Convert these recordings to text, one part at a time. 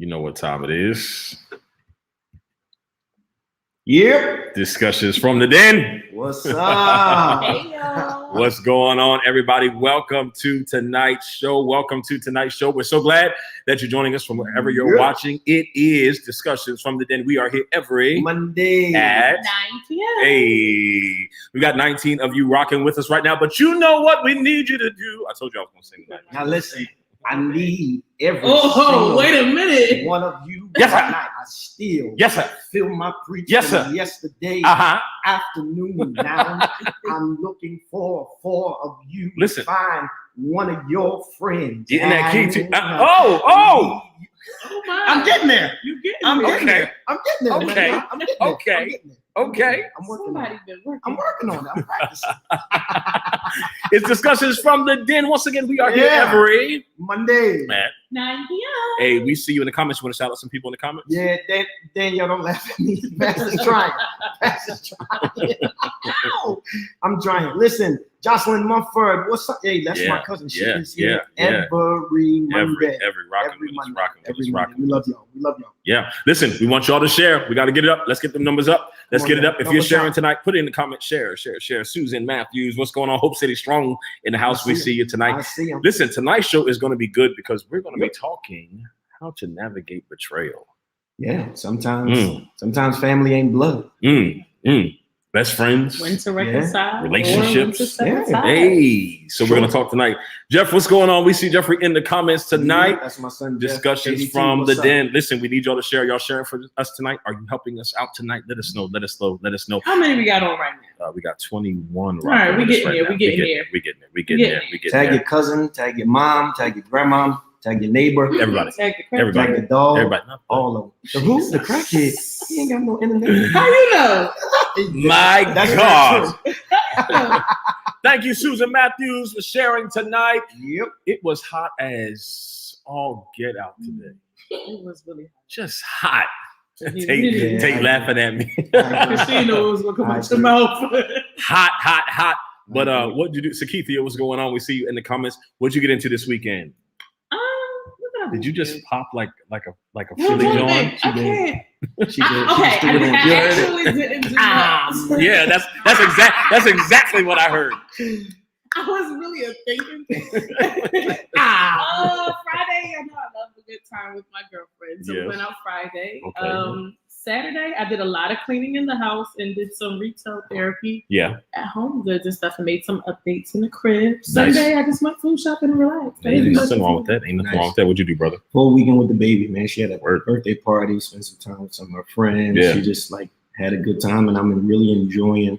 You know what time it is. Yep. Discussions from the Den. What's up? Hey, y'all. What's going on, everybody? Welcome to tonight's show. We're so glad that you're joining us from wherever you're watching. It is Discussions from the Den. We are here every Monday at 9 p.m. Hey, we got 19 of you rocking with us right now, but you know what we need you to do. I told you I was going to sing that. Now listen, I need every Wait a minute. one of you. Yes, sir. Tonight. I still feel my preaching yesterday afternoon. Now I'm looking for 4 of you. Listen. To find one of your friends. Getting that key to Oh my. I'm getting there. You getting I'm there. getting there. I'm getting there. Okay. Man. I'm getting there. Okay. I'm getting there. Okay. I'm working on Somebody it. been working. I'm working on it. I'm practicing. It's Discussions from the Den. Once again, we are here every Monday. man. 9 p.m. Hey, we see you in the comments. You want to shout out some people in the comments? Yeah, Daniel, don't laugh at me. Pastor's trying. Pastor's trying. Ow. I'm trying. Listen, Jocelyn Mumford, what's up? Hey, that's my cousin. She is here every Monday. Every Monday. We love y'all. We love y'all. Yeah. Listen, we want y'all to share. We got to get it up. Let's get the numbers up. Let's get it up. If you're sharing tonight, put it in the comments. Share. Susan Matthews, what's going on? Hope City Strong in the house. We see you tonight. I see him. Listen, tonight's show is going to be good because we're going to be talking how to navigate betrayal. Yeah, sometimes family ain't blood. Best friends. When to reconcile. Relationships. Or when to set aside. Hey, so we're going to talk tonight. Jeff, what's going on? We see Jeffrey in the comments tonight. Yeah, that's my son. Discussions Jeff. from the What's Den. Listen, we need y'all to share. Y'all sharing for us tonight. Are you helping us out tonight? Let us know. Let us know. How many we got on right now? We got 21. All right, we getting there. We getting there. Tag your cousin, tag your mom, tag your grandma, tag your neighbor, everybody. Tag tag your dog, everybody. all of them. The who? The crackhead. He ain't got no internet. How you know? My That's God. Thank you, Susan Matthews, for sharing tonight. Yep. It was hot as all get out today. It was really hot. Just hot. Tate Tate laughing at me. Christina was going to come out your mouth. Hot. But what'd you do? Sakithia, what's going on? We see you in the comments. What'd you get into this weekend? Did you just pop like a Philly joint? She did. I actually didn't do that. Yeah, that's exactly what I heard. I wasn't really thinking. Friday, I know I love a good time with my girlfriend. So we went out Friday. Okay. Saturday, I did a lot of cleaning in the house and did some retail therapy. Yeah. At Home Goods and stuff and made some updates in the crib. Sunday, I just went food shopping and relaxed. Ain't nothing wrong with that. What'd you do, brother? Full weekend with the baby, man. She had a birthday party, spent some time with some of her friends. Yeah. She just had a good time, and I'm really enjoying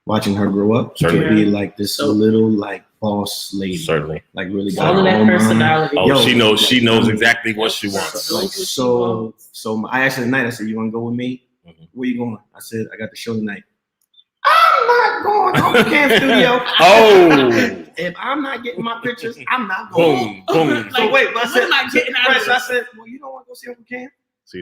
watching her grow up. She Certainly. could be like this little boss lady. Certainly. Like really got all of her that own personality. mind. Oh, she knows exactly what she wants. So I asked her tonight, I said, you want to go with me? Mm-hmm. Where you going? I said, I got the show tonight. I'm not going to the Camp Studio. Oh. If I'm not getting my pictures, I'm not going. Boom. So wait, I said, not getting out of I said, well, you don't want to go see Uncle Cam?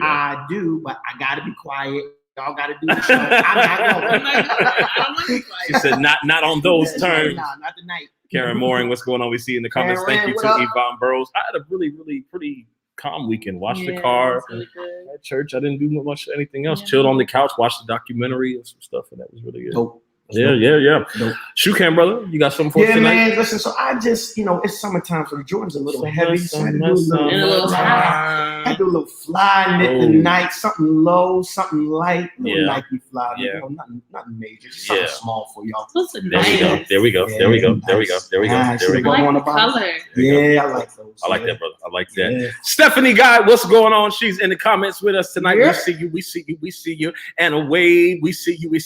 I do, but I got to be quiet. Y'all got to do the show. I'm not going. She said, not on those terms. Nah, not tonight. Karen Mooring, what's going on? We see in the comments. Karen, thank you to Yvonne Burrows. I had a really, really pretty calm weekend. Washed the car really good. at church. I didn't do much anything else. Chilled on the couch, watched the documentary and some stuff, and that was really good. Dope. Yeah. Dope. Shoe Cam, brother, you got something for us tonight? Man, listen, so I just, it's summertime, so the Jordan's a little heavy, so I had to do a little fly knit tonight, something low, something light, Nike fly, nothing major, just something small for y'all. There we go. I like the color. Yeah, I like those. I like that, brother. I like that. Yeah. Stephanie Guy, what's going on? She's in the comments with us tonight. Yeah. We see you. And Wade, we see you.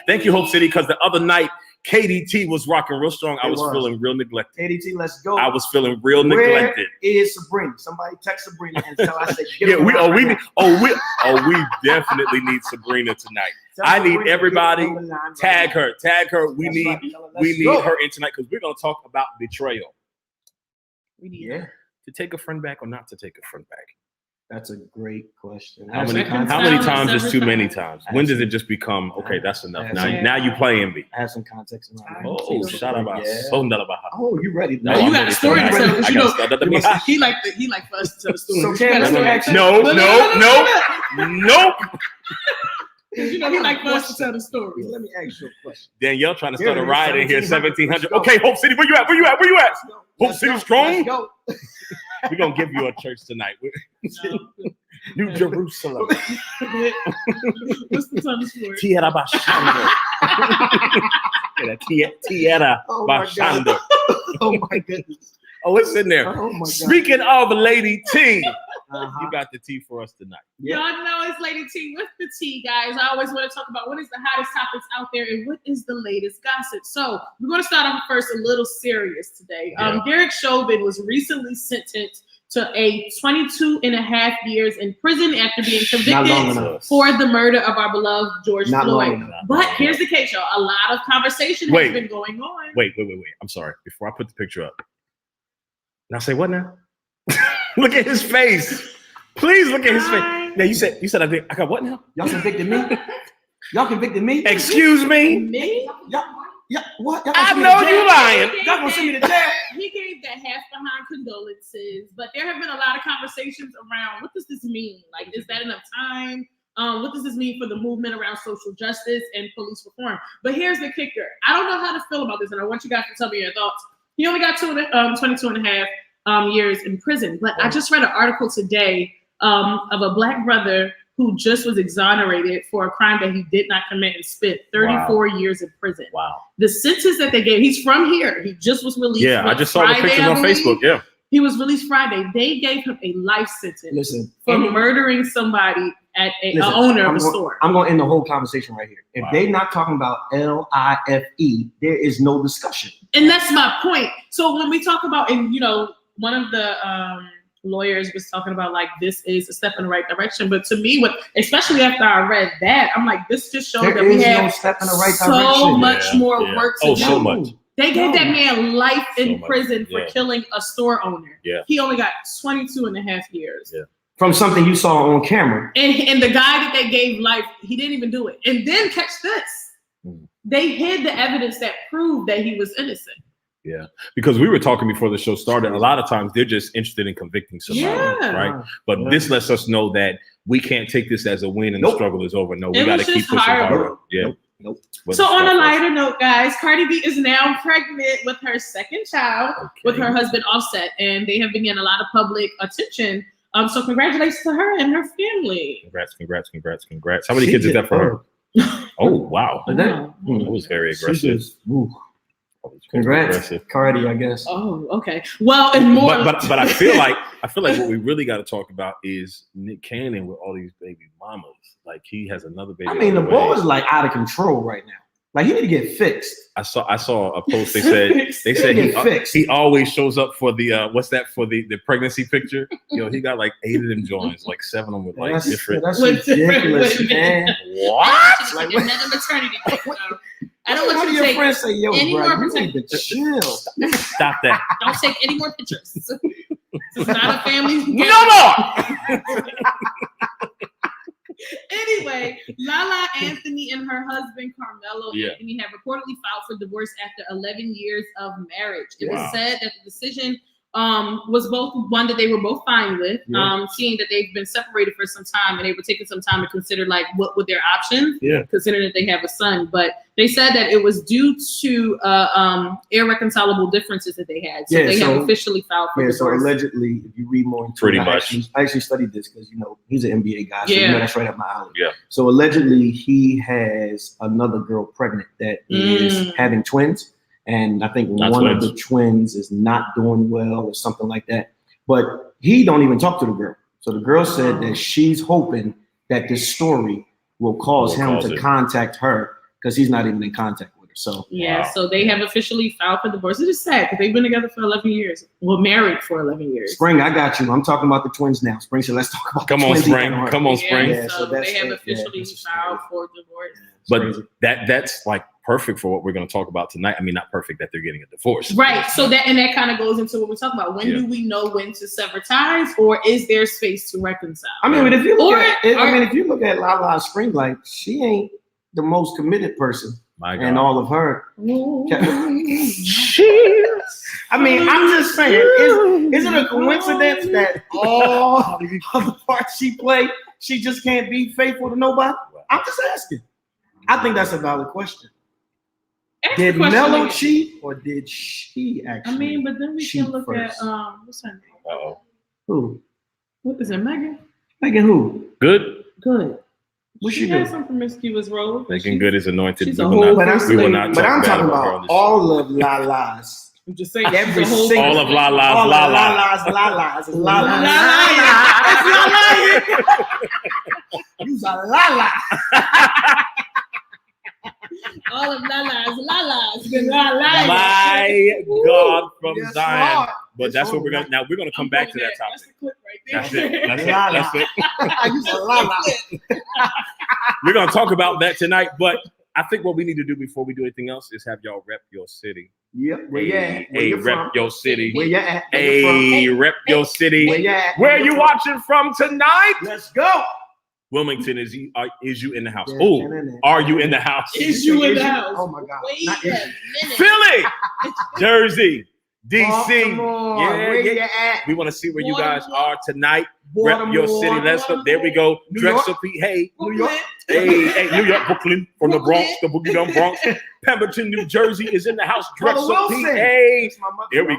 Thank you, Hope City, because the other night, KDT was rocking real strong. I was feeling real neglected. KDT, let's go. I was feeling real neglected. Where is Sabrina? Somebody text Sabrina and tell I said, we definitely need Sabrina tonight. I need everybody tag her. We need her in tonight because we're gonna talk about betrayal. We need to take a friend back or not to take a friend back. That's a great question. How many times is too many times? When does it just become okay? That's enough. Now you play me. I have some context around. Oh, shout out! Oh, you ready? No, you got a story to tell. You know, he like for us to tell the story. So Cam, let me ask you. Nope. You know, he like for us to tell the story. Let me ask you a question. Danielle trying to start a riot in here, 1700. Okay, Hope City, where you at? Hope City strong. We're gonna give you a church tonight. New Jerusalem. What's the time for? Tierra Bashando. Tierra Bashando. Oh my goodness. Oh, it's in there. Oh my God. Speaking of Lady T, you got the tea for us tonight. Y'all know it's Lady T with the tea, guys. I always want to talk about what is the hottest topics out there and what is the latest gossip. So we're going to start off first a little serious today. Derek Chauvin was recently sentenced to a 22.5 years in prison after being convicted for the murder of our beloved George Floyd. But here's the case, y'all. A lot of conversation has been going on. Wait. I'm sorry. Before I put the picture up. Now say what now? Look at his face. Please look at his face. Now you said I got what now? Y'all convicted me? Y'all convicted me? Excuse me? Me? Yeah, what? I know you lying. Y'all gonna send me to jail? He gave that half behind condolences, but there have been a lot of conversations around what does this mean? Like, is that enough time? What does this mean for the movement around social justice and police reform? But here's the kicker. I don't know how to feel about this, and I want you guys to tell me your thoughts. He only got 22.5 years in prison, but I just read an article today of a Black brother who just was exonerated for a crime that he did not commit and spent 34 years in prison. Wow. The sentence that they gave, he's from here. He just was released. Yeah, I just saw the pictures on Facebook. Yeah. He was released Friday. They gave him a life sentence for murdering somebody at an owner of a store. I'm going to end the whole conversation right here. If they're not talking about LIFE, there is no discussion. And that's my point. So when we talk about, and you know, one of the lawyers was talking about like this is a step in the right direction, but to me, especially after I read that, I'm like, this just showed that we have so much more work to do. So much. They gave that man life in prison for killing a store owner. Yeah. He only got 22.5 years. Yeah. From something you saw on camera. And the guy that they gave life, he didn't even do it. And then catch this. They hid the evidence that proved that he was innocent. Yeah, because we were talking before the show started. A lot of times they're just interested in convicting somebody, right? But this lets us know that we can't take this as a win and the struggle is over. No, we got to keep pushing harder. Yeah. So on a lighter note, guys, Cardi B is now pregnant with her second child with her husband Offset, and they have been getting a lot of public attention. So congratulations to her and her family. Congrats. How many kids is that for her? Oh, wow. That was very aggressive. Congrats, Cardi, I guess. Oh, okay. Well, and more. But I feel like what we really got to talk about is Nick Cannon with all these baby mamas. Like he has another baby. I mean, the boy is like out of control right now. Like he need to get fixed. I saw a post. They said he always shows up for the for the pregnancy picture. You know, he got like 8 of them joints, like 7 of them with like different. That's ridiculous, man. What? Like another maternity. I don't want you to take friends say, yo, any bro, more you need to chill. Stop that. Don't take any more pictures. It's not a family. No more. Anyway, Lala Anthony and her husband Carmelo Anthony have reportedly filed for divorce after 11 years of marriage. It was said that the decision was both one that they were both fine with, seeing that they've been separated for some time and they were taking some time to consider like what would their options, considering that they have a son. But they said that it was due to irreconcilable differences that they had. So they have officially filed for divorce. So allegedly, if you read more into it, I actually studied this because, you know, he's an NBA guy. So you know, that's right up my alley. Yeah. So allegedly, he has another girl pregnant that is having twins. And I think one of the twins is not doing well or something like that. But he don't even talk to the girl. So the girl said that she's hoping that this story will cause him to contact her because he's not even in contact with her. So so they have officially filed for divorce. It is sad because they've been together for 11 years. Well, married for 11 years. Spring, I got you. I'm talking about the twins now. Spring, so let's talk about the twins. Come on, Spring. So they have officially filed for divorce. But that's like perfect for what we're going to talk about tonight. I mean, not perfect that they're getting a divorce. Right. So that kind of goes into what we're talking about. When do we know when to sever ties, or is there space to reconcile? I mean, if you look at Lala's Springlight, she ain't the most committed person. My God. And all of her. Cheers. I mean, I'm just saying, is it a coincidence that all of the parts she played, she just can't be faithful to nobody? I'm just asking. I think that's a valid question. Did Mello cheat, or did she actually? I mean, but then we can look first? at what's her name? Who? What is it, Megan? Megan who? Good. What she had some promiscuous roles. Making good is anointed. She's a whole but I'm talking about all of Lala's. I'm just saying, every single all of Lala's. You's a Lala. All of Lala's. My God, from yes, Zion. Lord. But that's what we're gonna. Now we're gonna come back to that topic. That's the clip right there. That's it. You's a Lala. We're gonna talk about that tonight. But I think what we need to do before we do anything else is have y'all rep your city. Yep. Where you at? Hey, rep your city. Where you at? Hey, rep your city. Where you at? Where you watching from tonight? Let's go. Wilmington, is you in the house? Oh, are you in the house? Is you in the house? Oh my God. Wait a minute. Philly, Jersey, DC. Baltimore, where you at? We want to see where you guys are tonight. Rep your city. Let's go. There we go. Drexel Pete. Hey, New York. Hey, New York, Brooklyn, from the Bronx, the Boogie Down Bronx. Pemberton, New Jersey is in the house. Drexel Pete. Hey, there we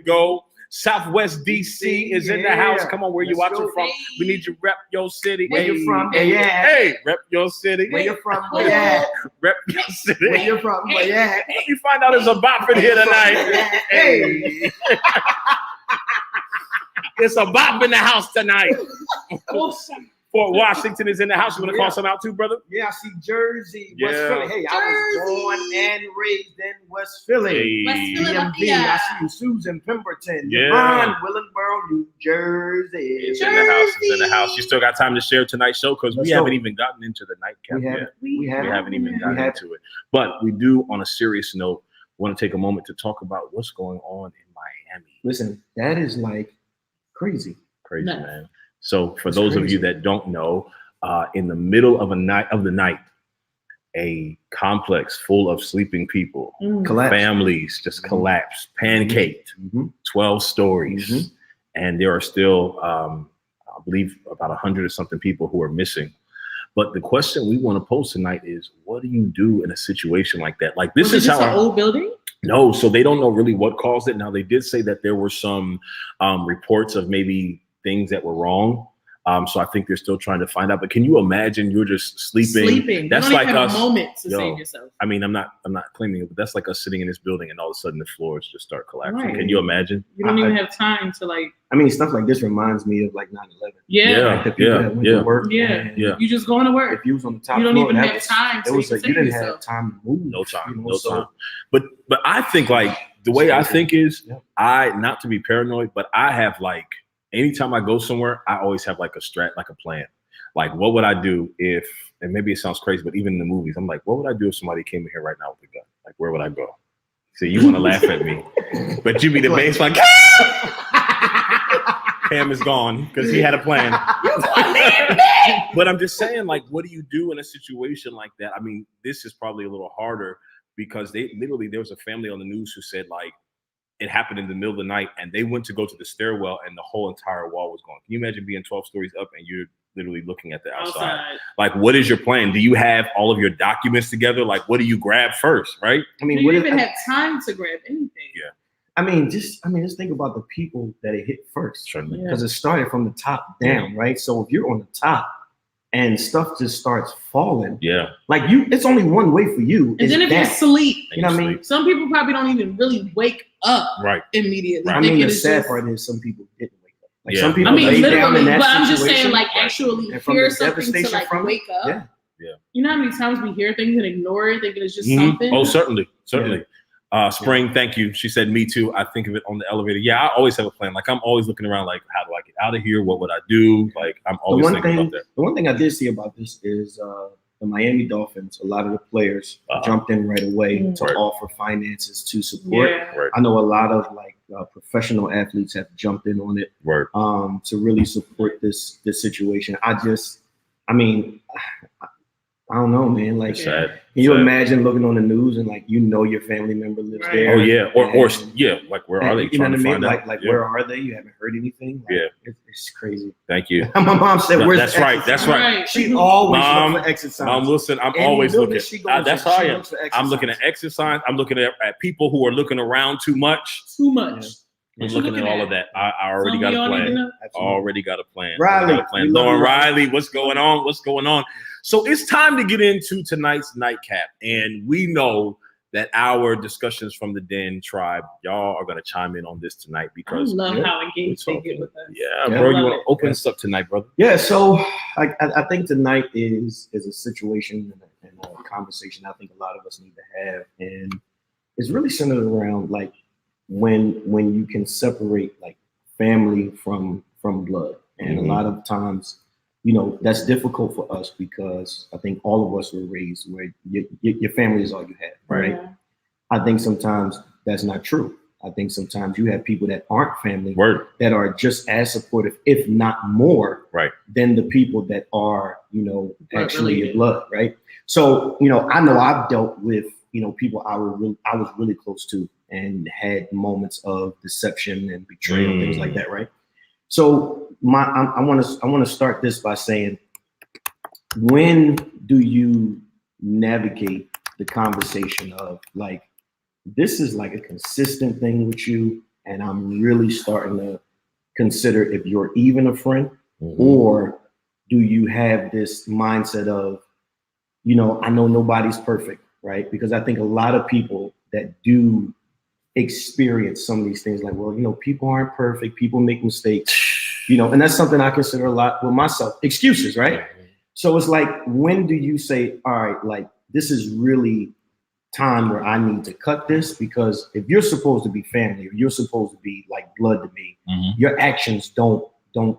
go. Southwest DC is in the house. Come on, where you watching from? We need you rep your city. Where you from? Hey, rep your city. Where you from? Where you at? Rep your city. Where you from? Where you at? You find out there's a bop in here tonight. Hey. It's a bop in the house tonight. Fort Washington is in the house. You want to call some out too, brother? Yeah, I see Jersey, West Philly. Hey, I was born and raised in West Philly. West Philadelphia. I see you, Susan Pemberton. Yeah. Yvonne, Willingboro, New Jersey. It's in the house. You still got time to share tonight's show because we haven't even gotten into the nightcap yet. We haven't even gotten into it. But we do, on a serious note, want to take a moment to talk about what's going on in Miami. Listen, that is like crazy, man. So for those of you that don't know, in the middle of the night, a complex full of sleeping people, families just collapsed, pancaked, 12 stories. And there are still, I believe, about 100 or something people who are missing. But the question we want to pose tonight is, what do you do in a situation like that? Like this is how an old building? No, so they don't know really what caused it. Now they did say that there were some reports of maybe things that were wrong. So I think they're still trying to find out. But can you imagine you're just sleeping? That's like us. A moment to save yourself. I mean, I'm not claiming it, but that's like us sitting in this building and all of a sudden the floors just start collapsing. Right. Can you imagine? You don't even have time to like. I mean, stuff like this reminds me of like 9/11. Yeah. Like to work. Yeah. You just going to work. If you was on the top you don't floor, even have time. It was like you didn't have time to move. No time. But I think like the way I think is not to be paranoid, but I have like. Anytime I go somewhere, I always have like a plan. Like, what would I do if, and maybe it sounds crazy, but even in the movies, I'm like, what would I do if somebody came in here right now with a gun? Like, where would I go? So you want to laugh at me, but you be the base like, Cam is gone because he had a plan. But I'm just saying, like, what do you do in a situation like that? I mean, this is probably a little harder because there was a family on the news who said like, it happened in the middle of the night and they went to go to the stairwell and the whole entire wall was gone. Can you imagine being 12 stories up and you're literally looking at the outside? Like, what is your plan? Do you have all of your documents together? Like, what do you grab first, right? I mean, you even have time to grab anything. Yeah. I mean, just think about the people that it hit first. Because it started from the top down, right? So if you're on the top and stuff just starts falling. Yeah. Like it's only one way for you. And then if you sleep, you know what I mean? Some people probably don't even really wake up immediately. Right. I mean, the sad part is some people didn't wake up. Like some people down in that but I'm just saying, like, actually hear something to like wake up. Yeah. You know how many times we hear things and ignore it, thinking it's just something? Oh, certainly. Spring, thank you. She said, me too. I think of it on the elevator. Yeah, I always have a plan. Like, I'm always looking around, like, how do I get out of here? What would I do? Like, I'm always thinking about that. The one thing I did see about this is the Miami Dolphins, a lot of the players jumped in right away to offer finances to support. I know a lot of professional athletes have jumped in on it to really support this situation. I don't know, man. Like, can you imagine looking on the news and your family member lives there? Oh yeah, or like where are they? You know what I mean? Like where are they? You haven't heard anything? It's crazy. Thank you. My mom said, "Where's that's right? That's right." She always looks for exit signs. Mom, listen, I'm always looking. That's how I am. I'm looking at exit signs. I'm looking at people who are looking around too much. Yeah. I'm looking at all of that. I already got a plan. Already got a plan. Lauren Riley, what's going on? What's going on? So it's time to get into tonight's nightcap. And we know that our discussions from the Den tribe, y'all are going to chime in on this tonight because I love how engaged they get with us. Yeah, bro, you want to open us up tonight, brother? Yeah, so I think tonight is a situation and a conversation I think a lot of us need to have. And it's really centered around when you can separate family from blood. And a lot of times, that's difficult for us because I think all of us were raised where your family is all you have, right? Yeah. I think sometimes that's not true. I think sometimes you have people that aren't family that are just as supportive, if not more, than the people that are, actually your blood, right? So, I know I've dealt with, people I was really close to and had moments of deception and betrayal, things like that, right? So I want to start this by saying, when do you navigate the conversation of this is a consistent thing with you, and I'm really starting to consider if you're even a friend, or do you have this mindset of, I know nobody's perfect, right? Because I think a lot of people that do experience some of these things people aren't perfect, people make mistakes, and that's something I consider a lot with myself, excuses, right? So it's when do you say, all right, this is really time where I need to cut this, because if you're supposed to be family or you're supposed to be blood to me, your actions don't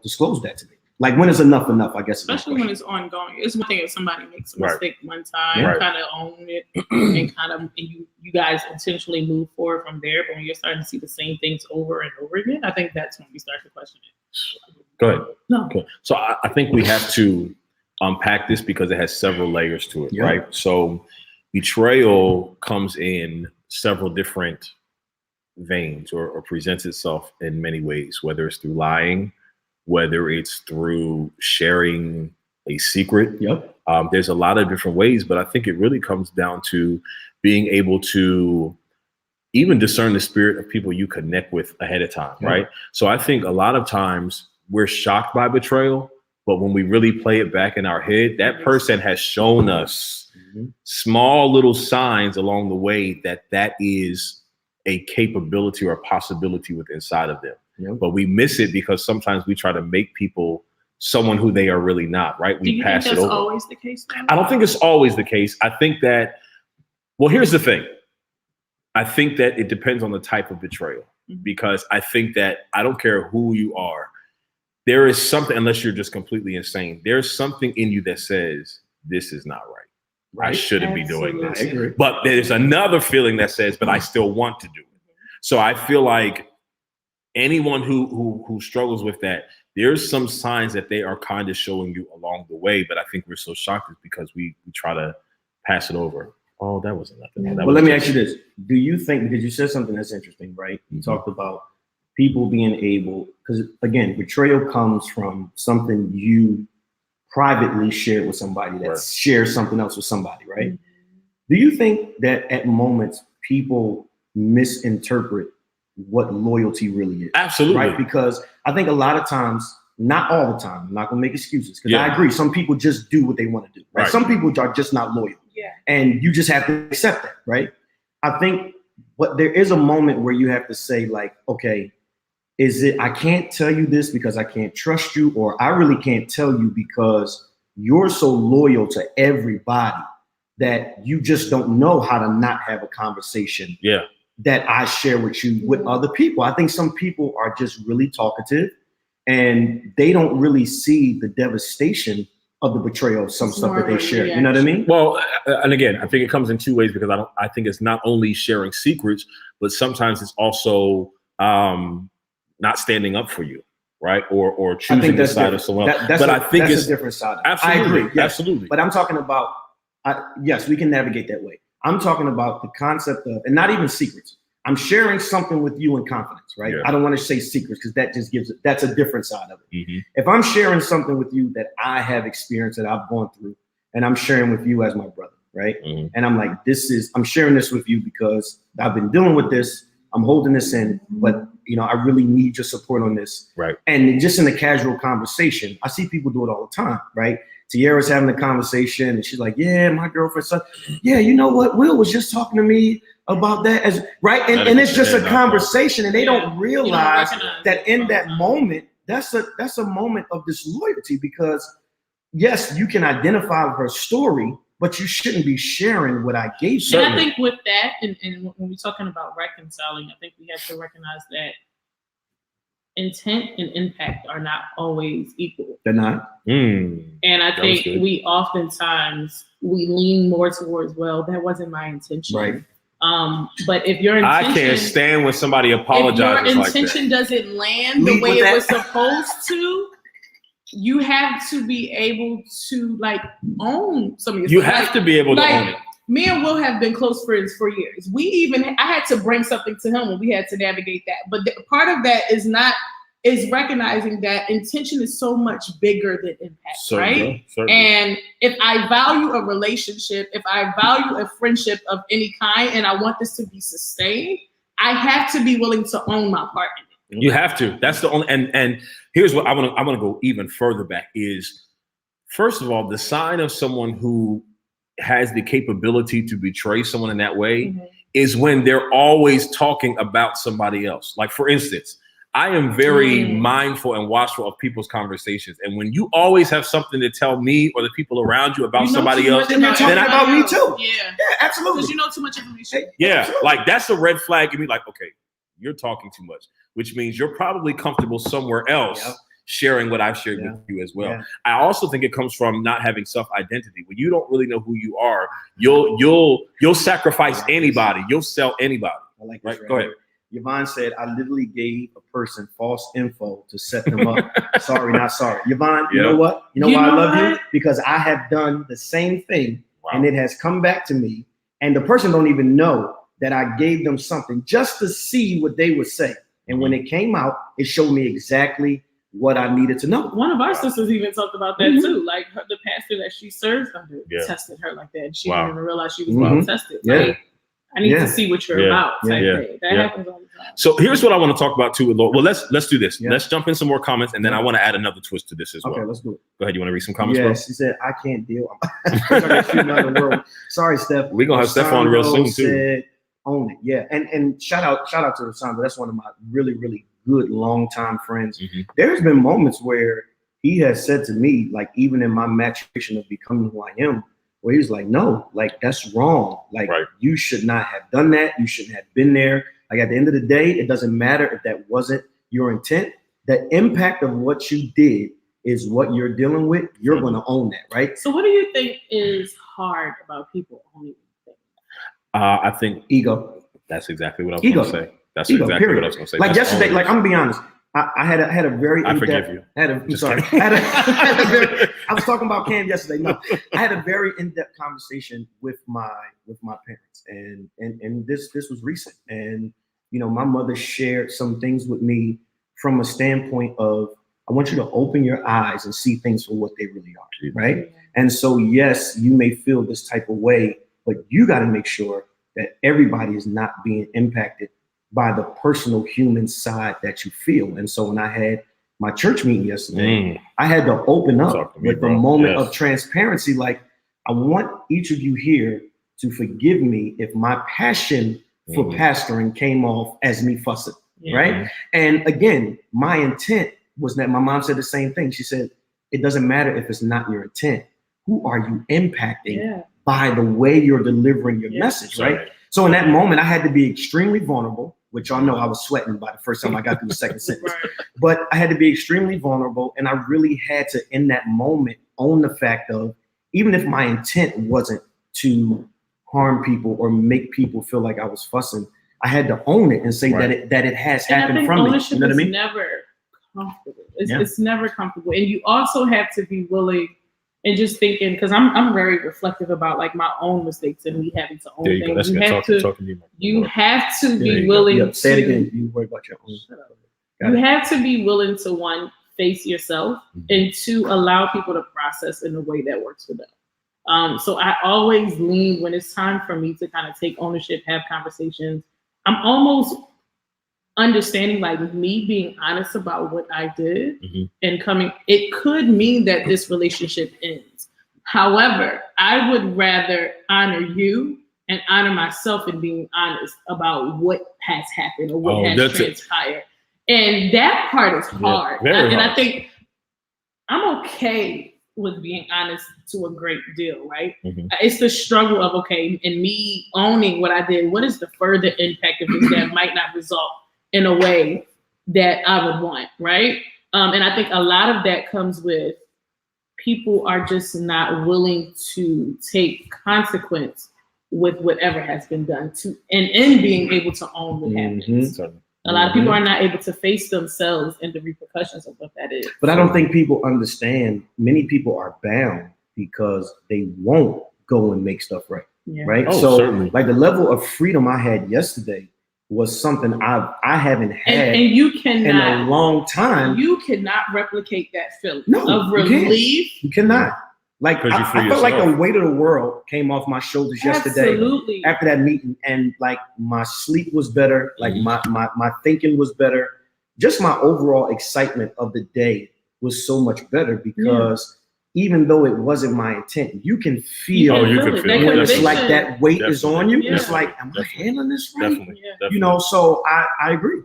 disclose that to me. When is enough, I guess. Especially when it's ongoing. It's one thing if somebody makes a mistake one time, kind of own it, and you guys intentionally move forward from there. But when you're starting to see the same things over and over again, I think that's when we start to question it. Go ahead. No. Okay. So I think we have to unpack this because it has several layers to it, right? So betrayal comes in several different veins or presents itself in many ways, whether it's through lying, whether it's through sharing a secret. There's a lot of different ways, but I think it really comes down to being able to even discern the spirit of people you connect with ahead of time, right? So I think a lot of times we're shocked by betrayal, but when we really play it back in our head, that person has shown us small little signs along the way that is a capability or a possibility within inside of them. But we miss it because sometimes we try to make people someone who they are really not, right? We pass it over. Do you think that's always the case, though? I don't think it's always the case. I think that, well, here's the thing. I think that it depends on the type of betrayal, because I think that I don't care who you are. There is something, unless you're just completely insane, there's something in you that says, this is not right. I shouldn't be doing this. I agree. But there's another feeling that says, but I still want to do it. So I feel like anyone who struggles with that, there's some signs that they are kind of showing you along the way, but I think we're so shocked is because we try to pass it over. Oh, that wasn't nothing. Well, let me ask you this. Do you think, because you said something that's interesting, right? You talked about people being able, because again, betrayal comes from something you privately shared with somebody that shares something else with somebody, right? Do you think that at moments people misinterpret what loyalty really is? Absolutely. Right? Because I think a lot of times, not all the time, I'm not going to make excuses, because I agree, some people just do what they want to do. Right? Some people are just not loyal. And you just have to accept that, right? I think, but there is a moment where you have to say, okay, is it, I can't tell you this because I can't trust you, or I really can't tell you because you're so loyal to everybody that you just don't know how to not have a conversation that I share with you with other people. I think some people are just really talkative and they don't really see the devastation of the betrayal of some stuff that they share. You know what I mean? Well, and again, I think it comes in two ways because I think it's not only sharing secrets, but sometimes it's also not standing up for you, right? Or choosing the side of someone else. But I think it's a different side. Absolutely, I agree. Yes. Absolutely. But I'm talking about, yes, we can navigate that way. I'm talking about the concept of, and not even secrets. I'm sharing something with you in confidence, right? Yeah. I don't want to say secrets because that just gives it, that's a different side of it. Mm-hmm. If I'm sharing something with you that I have experienced, that I've gone through, and I'm sharing with you as my brother, right? Mm-hmm. And I'm like, I'm sharing this with you because I've been dealing with this. I'm holding this in, but I really need your support on this. Right. And just in a casual conversation, I see people do it all the time, right? Tiara's having a conversation and she's like, yeah, my girlfriend said, yeah, you know what? Will was just talking to me about that right. And it's just a conversation and they don't realize that in that moment, that's a moment of disloyalty because yes, you can identify with her story, but you shouldn't be sharing what I gave you. And I think with that, and when we're talking about reconciling, I think we have to recognize that intent and impact are not always equal. They're not. And I think we oftentimes we lean more towards, well, that wasn't my intention. Right. But if your intention, I can't stand when somebody apologizes. If your intention doesn't land the way it was supposed to, you have to be able to own some of your stuff. You have to be able to own it. Me and Will have been close friends for years. I had to bring something to him when we had to navigate that. But part of that is recognizing that intention is so much bigger than impact, right? Certainly. And if I value a relationship, if I value a friendship of any kind, and I want this to be sustained, I have to be willing to own my part in it. You have to. That's the only. And here's what I want to go even further back is, first of all, the sign of someone who has the capability to betray someone in that way is when they're always talking about somebody else. Like, for instance, I am very mindful and watchful of people's conversations. And when you always have something to tell me or the people around you about somebody else, then you're talking about me too. Yeah, absolutely. Because you know too much information. Yeah, absolutely. Like that's a red flag to me. Like, okay, you're talking too much, which means you're probably comfortable somewhere else. Yep. Sharing what I've shared with you as well. Yeah. I also think it comes from not having self-identity. When you don't really know who you are, you'll sacrifice anybody. You'll sell anybody. I like this, right? Go ahead. Yvonne said, I literally gave a person false info to set them up. Sorry, not sorry. Yvonne, you know what? You know why I love you? Because I have done the same thing and it has come back to me. And the person don't even know that I gave them something just to see what they would say. And when it came out, it showed me exactly what I needed to know. One of our sisters even talked about that too. Like the pastor that she serves under tested her like that. She didn't even realize she was well tested. Like, I need to see what you're about. That happens all the time. So here's what I want to talk about too. Well, let's do this. Let's jump in some more comments, and then I want to add another twist to this as well. Okay, let's do it. Go ahead. You want to read some comments, bro? She said, I can't deal. Sorry, Steph. We're gonna have Steph on real soon too. Own it. Yeah. And shout out to Rosando. That's one of my really, really good longtime friends. There's been moments where he has said to me, like even in my maturation of becoming who I am, where he's like, no, like that's wrong. Like you should not have done that. You shouldn't have been there. Like at the end of the day, it doesn't matter if that wasn't your intent. The impact of what you did is what you're dealing with. You're going to own that, right? So what do you think is hard about people owning things? I think ego. That's exactly what I was going to say. That's ego, exactly period. what I was going to say. Like that's yesterday, like I'm gonna be honest. I had a very I forgive you. I was talking about Cam yesterday. No, I had a very in-depth conversation with my parents, and this was recent. And my mother shared some things with me from a standpoint of I want you to open your eyes and see things for what they really are, right? And so yes, you may feel this type of way, but you got to make sure that everybody is not being impacted by the personal human side that you feel. And so when I had my church meeting yesterday, I had to open up with a moment of transparency. Like, I want each of you here to forgive me if my passion for pastoring came off as me fussing, right? And again, my intent was that my mom said the same thing. She said, it doesn't matter if it's not your intent. Who are you impacting by the way you're delivering your message, right? So in that moment, I had to be extremely vulnerable, which y'all know I was sweating by the first time I got through the second sentence. But I had to be extremely vulnerable, and I really had to, in that moment, own the fact of, even if my intent wasn't to harm people or make people feel like I was fussing, I had to own it and say that it has happened from me. You know what I mean? Never comfortable. It's never comfortable, and you also have to be willing. And just thinking, because I'm very reflective about like my own mistakes and me having to own things. You have to be willing to say it again. You worry about your own. You have to be willing to, one, face yourself, and two, allow people to process in a way that works for them. So I always lean when it's time for me to kind of take ownership, have conversations. I'm almost understanding like me being honest about what I did and coming, it could mean that this relationship ends. However, I would rather honor you and honor myself in being honest about what has happened or what has transpired. And that part is hard. Hard. I think I'm okay with being honest to a great deal, right? It's the struggle of, okay, and me owning what I did, what is the further impact of this that might not result in a way that I would want, right? And I think a lot of that comes with people are just not willing to take consequence with whatever has been done to, and in being able to own what happens. A lot of people are not able to face themselves and the repercussions of what that is. But I don't think people understand. Many people are bound because they won't go and make stuff right. Right. So certainly. Like the level of freedom I had yesterday was something I haven't had and you cannot, in a long time. You cannot replicate that feeling of relief. You cannot. Like I felt like the weight of the world came off my shoulders yesterday after that meeting, and like my sleep was better, like my thinking was better. Just my overall excitement of the day was so much better because even though it wasn't my intent, you can feel when it's like that weight is on you. It's like, am I handling this right? Definitely. You know, so I agree.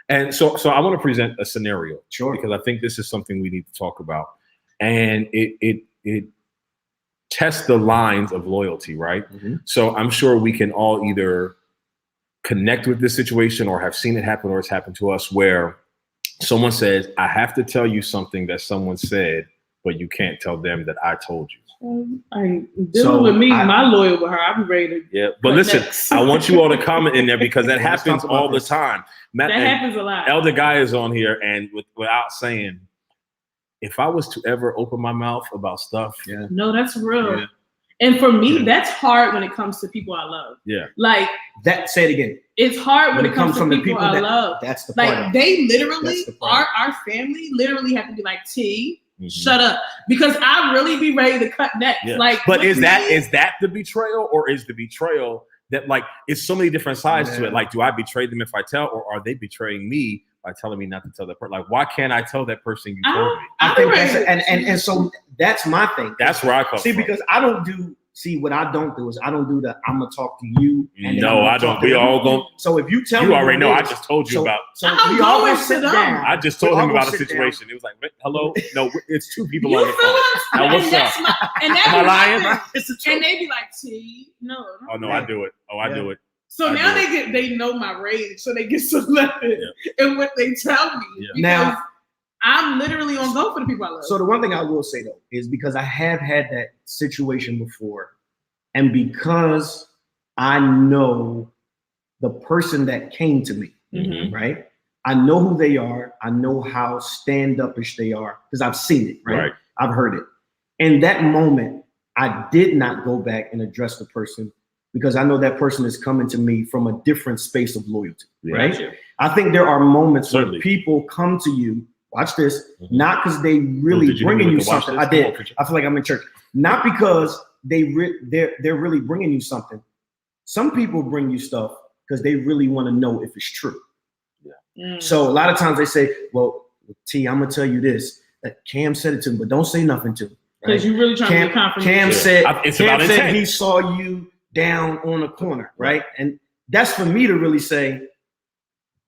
And so I want to present a scenario, because I think this is something we need to talk about, and it tests the lines of loyalty, right? So I'm sure we can all either connect with this situation or have seen it happen or it's happened to us, where someone says, I have to tell you something that someone said, but you can't tell them that I told you. With me, my lawyer with her, I'll be ready to. Yeah, but listen, I want you all to comment in there because that happens all the time. That happens a lot. Elder Guy is on here, and without saying, if I was to ever open my mouth about stuff, no, that's real. And for me, that's hard when it comes to people I love. Like that. Say it again. It's hard when it comes to people I love. That's the part. Like they literally, our family literally have to be like, T, shut up, because I really be ready to cut necks. Like, but is that the betrayal, or is the betrayal that like it's so many different sides to it? Like, do I betray them if I tell, or are they betraying me by telling me not to tell that person? Like, why can't I tell that person you told me? I think that's and so that's my thing. That's where I come from. Because I don't do. See, what I don't do is I don't do the I'm gonna talk to you. And no, I don't. We all go. So if you tell me, you already know. I just told you about. So we always sit down. I just told him about a situation. It was like, hello, no, it's two people on the phone. Now what's up? Am I lying? And they be like, T, no. Oh no, I do it. I do it. So now they know my rage, so they get selected in what they tell me. Now I'm literally on go for the people I love. So the one thing I will say though is because I have had that situation before, and because I know the person that came to me, right? I know who they are. I know how stand-up-ish they are because I've seen it, right? I've heard it. In that moment, I did not go back and address the person because I know that person is coming to me from a different space of loyalty, right? I think there are moments where people come to you. Watch this, not because they really bringing you something. I did. I feel like I'm in church. Not because they're really bringing you something. Some people bring you stuff because they really want to know if it's true. So a lot of times they say, well, T, I'm going to tell you this. That Cam said it to me, but don't say nothing to him. Because you're really trying to get confirmation. Cam said he saw you down on the corner, right? And that's for me to really say,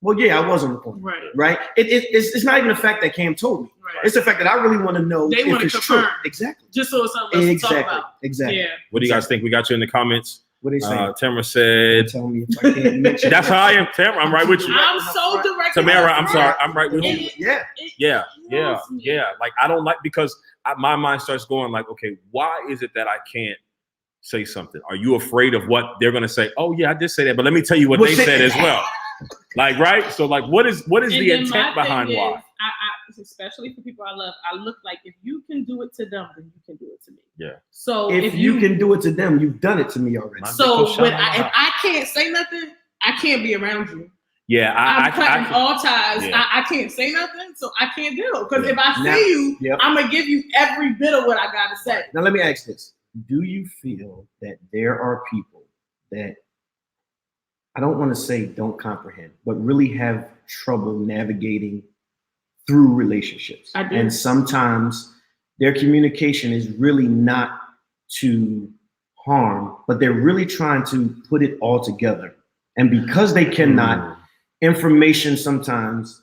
well, yeah, I was on the corner, right? It's not even the fact that Cam told me. It's the fact that I really want to know if it's true. Exactly. Just so it's something else to talk about. Exactly. Yeah. What do you guys think? We got you in the comments. What they say? Tamara said. Tell me if I can't mention. That's how I am, Tamara. I'm right with you. I'm so direct. Tamara, I'm sorry. I'm right with you. Yeah. Like I don't like because my mind starts going like, okay, why is it that I can't say something? Are you afraid of what they're gonna say? Oh yeah, I did say that, but let me tell you what they said as well. Like, right? So like, what is the intent behind why? I, especially for people I love, I look like if you can do it to them, then you can do it to me. Yeah. So if you can do it to them, you've done it to me already. So if I can't say nothing, I can't be around you. Yeah, I'm cutting all ties. Yeah. I can't say nothing, so I can't deal. Because if I see you, I'm gonna give you every bit of what I gotta say. Now let me ask this: do you feel that there are people that I don't want to say don't comprehend, but really have trouble navigating through relationships? I do. And sometimes their communication is really not to harm, but they're really trying to put it all together. And because they cannot, information sometimes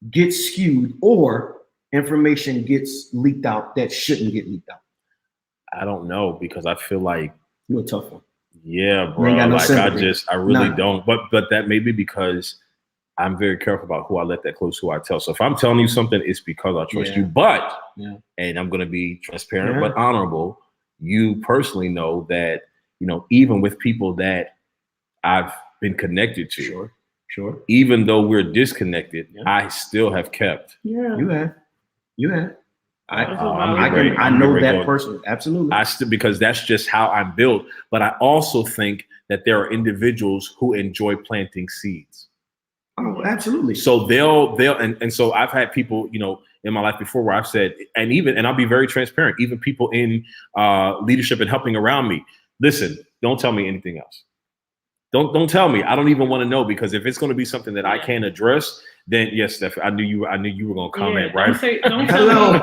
gets skewed or information gets leaked out that shouldn't get leaked out. I don't know, because I feel like you're a tough one. Yeah, bro. Like I really don't. But that may be because I'm very careful about who I let that close, who I tell. So if I'm telling you something, it's because I trust you. But and I'm gonna be transparent but honorable. You personally know that, even with people that I've been connected to, sure. Even though we're disconnected, I still have kept. Yeah, you have. I know that person. Absolutely. Because that's just how I'm built. But I also think that there are individuals who enjoy planting seeds. Oh, absolutely. So they'll and so I've had people, in my life before where I've said, and I'll be very transparent, even people in leadership and helping around me, listen, don't tell me anything else. Don't tell me. I don't even want to know, because if it's going to be something that I can't address, then yes, Steph, I knew you were going to comment, right? Don't tell me.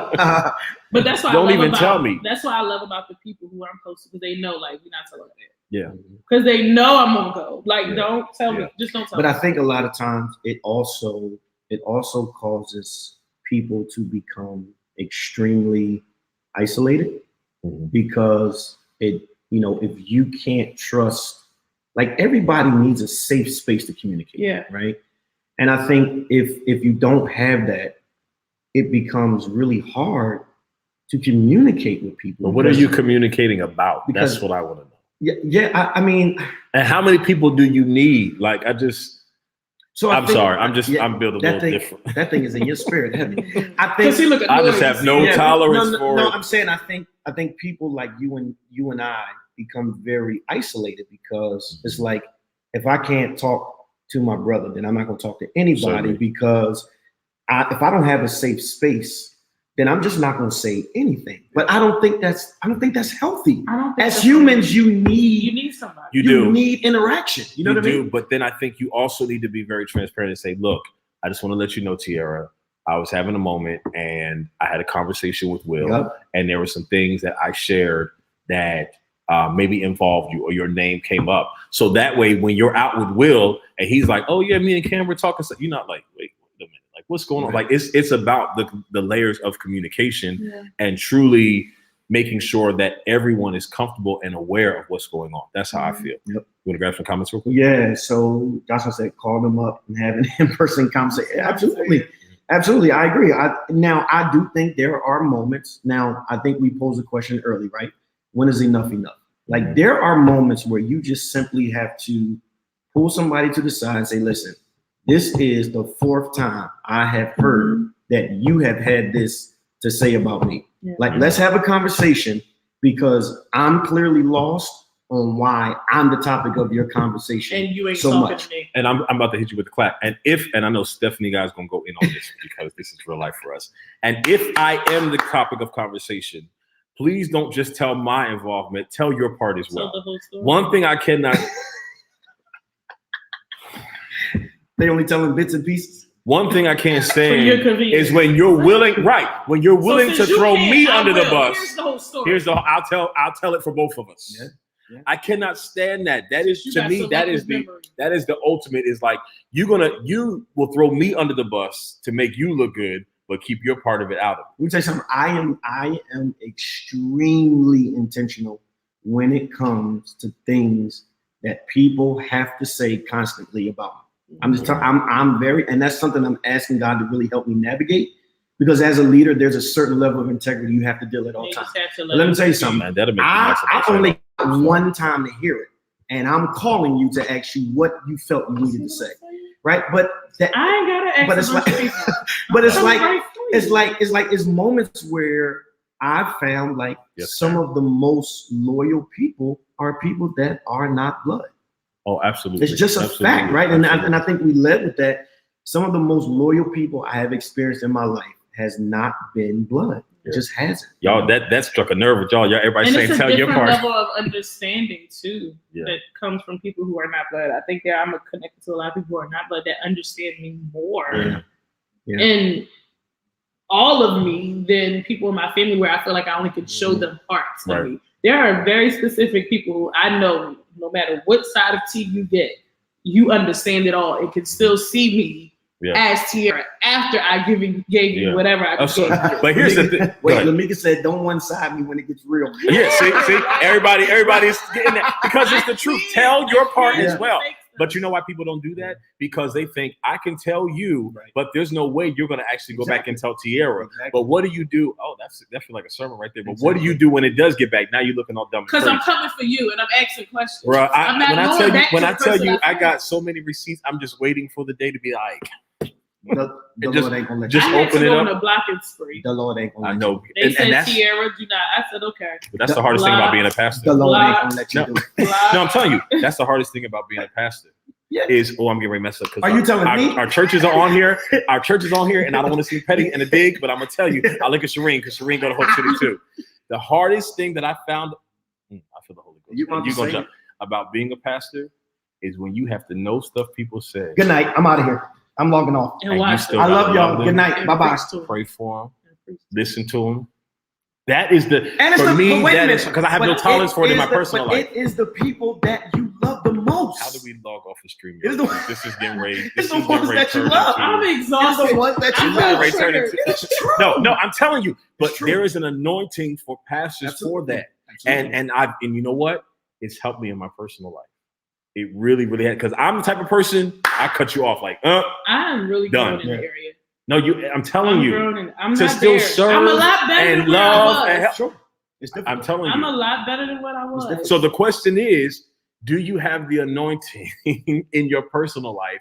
But that's why tell me. That's what I love about the people who I'm close to, because they know, like, we're not telling them. Yeah. Because they know I'm gonna go. Like, don't tell me. Just don't tell me. But I think a lot of times it also causes people to become extremely isolated, because if you can't trust. Like, everybody needs a safe space to communicate, right? And I think if you don't have that, it becomes really hard to communicate with people. But what are you communicating about? That's what I want to know. Yeah. I mean, and how many people do you need? Like, I'm sorry. I'm built a little different. That thing is in your spirit. I think I just have no tolerance for it. No, I'm saying I think people like you and I become very isolated, because it's like, if I can't talk to my brother, then I'm not going to talk to anybody, because if I don't have a safe space, then I'm just not going to say anything. But I don't think that's healthy. As humans, you need somebody. You need interaction. You know what I mean? But then I think you also need to be very transparent and say, look, I just want to let you know, Tierra, I was having a moment and I had a conversation with Will, and there were some things that I shared that maybe involved you, or your name came up. So that way, when you're out with Will and he's like, oh yeah, me and Cam were talking, so you're not like, wait a minute, like, what's going on? Like, it's about the layers of communication and truly making sure that everyone is comfortable and aware of what's going on. That's how I feel. Yep. You want to grab some comments real quick? Yeah, so Joshua said, call them up and have an in-person conversation. Absolutely, I agree. I do think there are moments. Now, I think we posed a question early, right? When is enough enough? Like, there are moments where you just simply have to pull somebody to the side and say, listen, this is the 4th time I have heard that you have had this to say about me. Yeah. Like, let's have a conversation, because I'm clearly lost on why I'm the topic of your conversation. And you ain't so talking much. to me. And I'm about to hit you with the clap. And I know Stephanie guys gonna go in on this because this is real life for us. And if I am the topic of conversation, please don't just tell my involvement. Tell your part as well. The whole story. One thing I cannot. They only telling bits and pieces. One thing I can't stand is when you're willing, when you're willing to throw me under the bus. Here's the whole story. I'll tell it for both of us. Yeah. I cannot stand that. That is, to me, that is the ultimate. Is like, you will throw me under the bus to make you look good, but keep your part of it out of it. Let me tell you something. I am extremely intentional when it comes to things that people have to say constantly about me. I'm very, and that's something I'm asking God to really help me navigate. Because as a leader, there's a certain level of integrity you have to deal at all times. Let me tell you something. Man, I only got one time to hear it, and I'm calling you to ask you what you felt you needed to say, right? But that, I ain't gotta ask. But it's moments where I found like some of the most loyal people are people that are not blood. Oh, absolutely. It's just a fact, right? And I think we led with that. Some of the most loyal people I have experienced in my life has not been blood. It just hasn't. Y'all, that struck a nerve with y'all. Everybody saying tell your part. And it's a different level of understanding too that comes from people who are not blood. I think that I'm connected to a lot of people who are not blood that understand me more and all of me than people in my family where I feel like I only could show them parts of me. There are very specific people who I know no matter what side of tea you get, you understand it all and can still see me as Tierra after I gave you whatever I gave you. But here's the thing. Wait, Lamika said, "Don't one-side me when it gets real." Yeah, see, everybody's getting that because it's the truth. Tell your part as well. But you know why people don't do that? Because they think I can tell you, but there's no way you're going to actually go back and tell Tierra. But what do you do? Oh, that feels like a sermon right there. But what do you do when it does get back? Now you're looking all dumb. Because I'm coming for you and I'm asking questions. Bro, when I tell you, I got so many receipts. I'm just waiting for the day to be like. The Lord ain't gonna let just you. I open it up. On a blocking spree. The Lord ain't gonna let I know. You. They said Tierra, do not. I said okay. But that's the hardest thing about being a pastor. The Lord ain't gonna let you do it. No, I'm telling you, that's the hardest thing about being a pastor. Is I'm getting ready to mess up because are you telling me our churches are on here? Our church is on here, and I don't want to seem petty and a dig, but I'm gonna tell you, I look at Shireen because Shireen go to Hope City too. The hardest thing that I found, I feel the Holy Ghost. You gonna jump about being a pastor is when you have to know stuff people say. Good night. I'm out of here. I'm logging off. I love y'all. Good night. Bye-bye. Pray for them. Listen to them. That is for me, that is because I have no tolerance for it in my personal life. It is the people that you love the most. How do we log off the stream? This is getting ready. It's the ones that you love. I'm exhausted. It's the ones that you love. No, I'm telling you. But there is an anointing for pastors for that. And you know what? It's helped me in my personal life. It really, really had, because I'm the type of person I cut you off like, I'm really done in the area. No, I'm telling you, I'm to not still there. serve I'm a lot better and than love and help. Sure. I'm telling you, I'm a lot better than what I was. So the question is, do you have the anointing in your personal life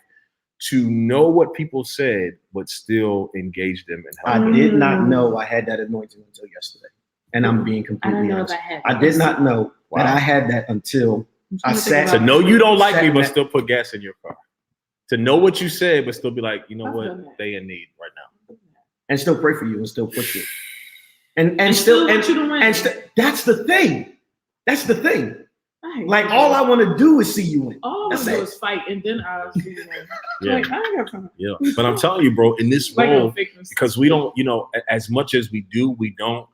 to know what people said, but still engage them and help them? I did not know I had that anointing until yesterday, and I'm being completely honest. I did not know that I had that until I sat. To know you don't like me, but still put gas in your car. To know what you said, but still be like, you know what, they in need right now, and still pray for you, and still push you, and still that's the thing. That's the thing. Like all I want to do is see you win. All I want to do is fight, and then I'll see you win. Like I ain't got time. Yeah, but I'm telling you, bro, in this role, because we don't, as much as we do, we don't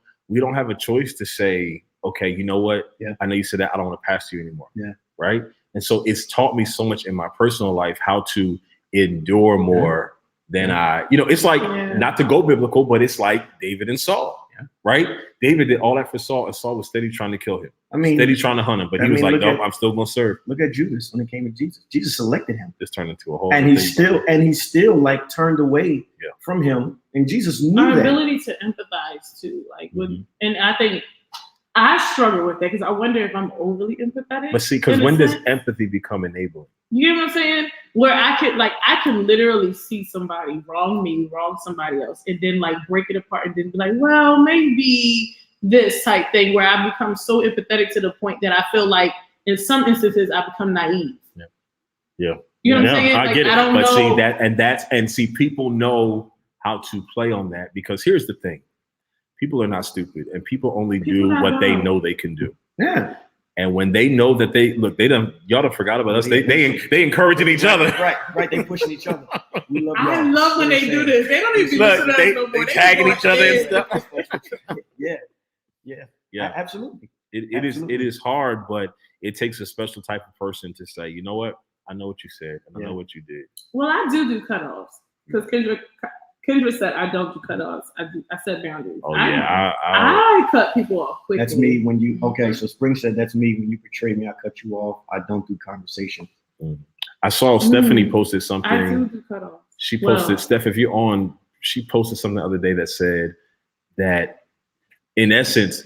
have a choice to say, okay, you know what? Yeah. I know you said that. I don't want to pass you anymore. Yeah. Right. And so it's taught me so much in my personal life how to endure more than it's like not to go biblical, but it's like David and Saul. Yeah. Right. David did all that for Saul, and Saul was steady trying to kill him. Steady trying to hunt him, but he was like, no, I'm still going to serve. Look at Judas when it came to Jesus. Jesus selected him. This turned into a whole. And he still like turned away from him. And Jesus knew our that. ability to empathize too, like and I think I struggle with that because I wonder if I'm overly empathetic. But see, because when does empathy become enabling? You get what I'm saying? Where I can literally see somebody wrong me, wrong somebody else, and then like break it apart and then be like, well, maybe this type thing where I become so empathetic to the point that I feel like in some instances I become naive. Yeah. You know what I'm saying? I get it. But see that, people know how to play on that, because here's the thing. People are not stupid, and people only do what they know they can do. Yeah. And when they know that y'all done forgot about us. They encouraging each other. Right. They pushing each other. We love y'all. I love when they do this. They don't even listen to us no more. They tagging each other and stuff. Yeah. Absolutely. It is hard, but it takes a special type of person to say, you know what? I know what you said, and I know what you did. Well, I do cutoffs because Kendra said, I don't do cutoffs. I said boundaries. Oh, yeah. I cut people off quickly. That's me when you, okay, so Spring said, that's me when you betray me, I cut you off. I don't do conversation. I saw Stephanie posted something. I do cutoffs. She posted, Steph, if you're on, she posted something the other day that said that, in essence,